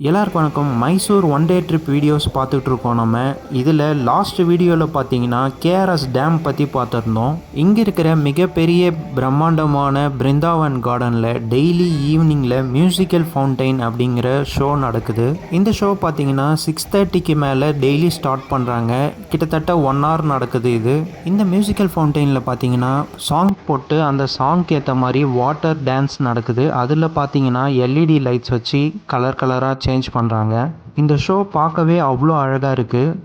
எல்லாருக்கும் வணக்கம். Mysore one day trip videos பார்த்துட்ருக்கோம். நம்ம இதில் லாஸ்ட் வீடியோவில் பார்த்தீங்கன்னா கேஆர்எஸ் டேம் பற்றி பார்த்துருந்தோம். இங்கே இருக்கிற மிகப்பெரிய பிரம்மாண்டமான பிருந்தாவன் கார்டனில் டெய்லி ஈவினிங்கில் மியூசிக்கல் ஃபவுண்டைன் அப்படிங்கிற ஷோ நடக்குது. இந்த ஷோ பார்த்தீங்கன்னா 6:30க்கு மேலே டெய்லி ஸ்டார்ட் பண்ணுறாங்க. கிட்டத்தட்ட 1 hour நடக்குது இது. இந்த மியூசிக்கல் ஃபவுண்டைனில் பார்த்தீங்கன்னா சாங் போட்டு அந்த சாங்க்கு ஏற்ற மாதிரி வாட்டர் டான்ஸ் நடக்குது. அதில் பார்த்தீங்கன்னா எல்இடி லைட்ஸ் வச்சு கலர் கலராக சேஞ்ச் பண்ணுறாங்க. இந்த ஷோ பார்க்கவே அவ்வளோ அழகாக இருக்குது.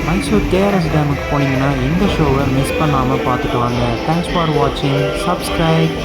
மைசூர் கேஆர்எஸ் டேமுக்கு போனீங்கன்னா இந்த ஷோவை மிஸ் பண்ணாமல் பார்த்துட்டு வாங்க. தேங்க்ஸ் ஃபார் வாட்சிங். சப்ஸ்கிரைப்.